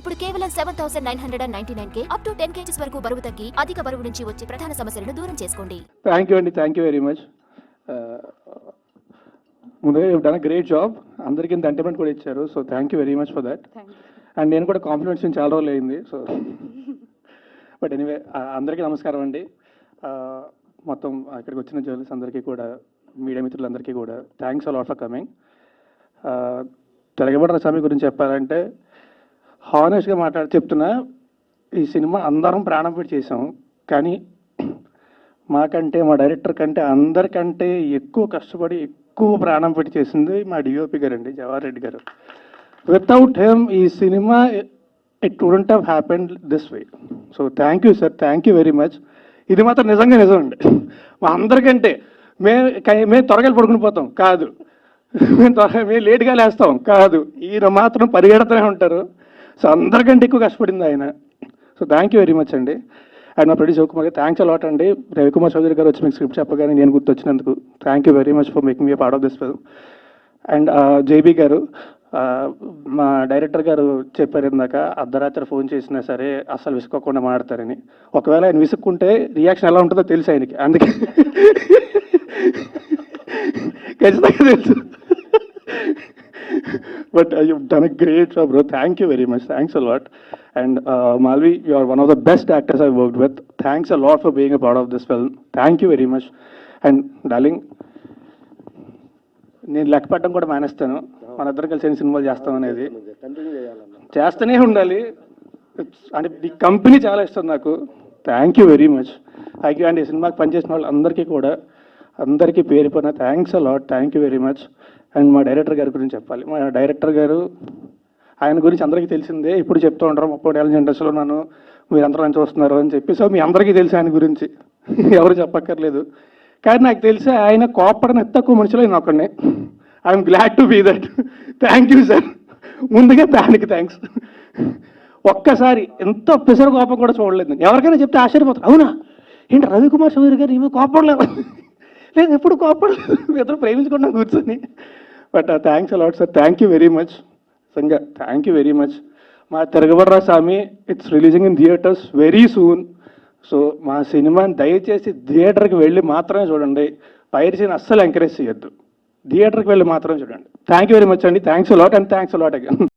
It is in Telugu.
ఇప్పుడు కేవలం 7,999 అప్ టు 10 kgs వరకు బరువు తగ్గి అధిక బరువు నుంచి వచ్చే ప్రధాన సమస్యలను దూరం చేసుకోండి. థ్యాంక్ యూ అండి, థ్యాంక్ యూ వెరీ మచ్. ముందుగా you done a great job. అందరికీ ఇంత ఎంటర్టైన్మెంట్ కూడా ఇచ్చారు, so thank you very much for that. And నేను కూడా కాంప్లిమెంట్స్ చాలా రోజులు అయింది, సో బట్ ఎనీవే అందరికీ నమస్కారం అండి. మొత్తం ఇక్కడికి వచ్చిన జర్నలిస్ట్ అందరికీ కూడా, మీడియా మిత్రులందరికీ కూడా thanks a lot for coming. Tiragabadda Swamy గురించి చెప్పాలంటే హానెస్ట్గా చెప్తున్నా, ఈ సినిమా అందరం ప్రాణం పెట్టి చేసాం, కానీ మాకంటే మా డైరెక్టర్ కంటే అందరికంటే ఎక్కువ కష్టపడి ఎక్కువ ప్రాణం పెట్టి చేసింది మా డిఓపి గారు అండి, జవహర్ రెడ్డి గారు. వితౌట్ హిమ్ ఈ cinema it wouldn't have happened this way. So thank you sir, thank you very much. ఇది మాత్రం నిజంగా నిజం అండి. మా అందరికంటే మేము త్వరగా పడుకుని పోతాం కాదు, మేము లేట్గా లేస్తాం కాదు, ఈయన మాత్రం పరిగెడుతూనే ఉంటారు. సో అందరికంటే ఎక్కువ కష్టపడింది ఆయన. So thank you very much అండి. అండ్ మా ప్రొడ్యూసర్ శివకుమార్ గారు థ్యాంక్స్ అలాట్ అండి. రవికుమార్ చౌదరి గారు వచ్చి మీకు స్క్రిప్ట్ చెప్పగానే నేను గుర్తొచ్చినందుకు thank you very much for making me part of this film. And JB గారు, మా డైరెక్టర్ గారు చెప్పారు ఇందాక, అర్ధరాత్రి ఫోన్ చేసినా సరే అస్సలు విసుక్కోకుండా మాడతారని. ఒకవేళ ఆయన విసుక్కుంటే రియాక్షన్ ఎలా ఉంటుందో తెలుసు ఆయనకి, అందుకే ఖచ్చితంగా తెలుసు. But you done a great job bro, thank you very much, thanks a lot. And Malvi, you are one of the best actors I've worked with. Thanks a lot for being a part of this film. Thank you very much. And darling, నేను లెక్క పెట్టడం కూడా మానేస్తాను, మనిద్దరం కలిసి ఎన్ని సినిమాలు చేస్తాం అనేది చేస్తూనే ఉండాలి. అంటే ఈ కంపెనీ చాలా ఇష్టం నాకు. Thank you very much, thank you. And ఈ సినిమాకి పనిచేసిన వాళ్ళు అందరికీ కూడా, అందరికీ పేరు పైన thanks a lot, thank you very much. And మా డైరెక్టర్ గారి గురించి చెప్పాలి. మా డైరెక్టర్ గారు, ఆయన గురించి అందరికీ తెలిసిందే, ఇప్పుడు చెప్తూ ఉంటారు 30 ఏళ్ళ ఇండస్ట్రీలో నన్ను మీరందరూ నన్ను చూస్తున్నారు అని చెప్పి. సో మీ అందరికీ తెలిసి ఆయన గురించి ఎవరు చెప్పక్కర్లేదు. కానీ నాకు తెలిసి ఆయన కోపడని తక్కువ మనుషులు నేను ఒక్కడినే. I'm glad to be that. Thank you sir, ముందుగా దానికి థ్యాంక్స్. ఒక్కసారి ఎంత పిసరు కోపం కూడా చూడలేదు. ఎవరికైనా చెప్తే ఆశ్చర్యపోతారు, అవునా ఏంటి రవికుమార్ చౌదరి గారు ఏమో కోపడలేదు, లేదు ఎప్పుడు కోపడలేదు, ఇద్దరు ప్రేమించుకుంటాం కూర్చొని. But thanks a lot sir, thank you very much. Sanga thank you very much. మా Tiragabadda Swamy it's releasing in theatres very soon. So మా సినిమాని దయచేసి థియేటర్కి వెళ్ళి మాత్రమే చూడండి, పైరసీని అస్సలు ఎంకరేజ్ చేయొద్దు, థియేటర్కి వెళ్ళి మాత్రమే చూడండి. థ్యాంక్ యూ వెరీ మచ్ అండి, thanks a lot and thanks a lot again.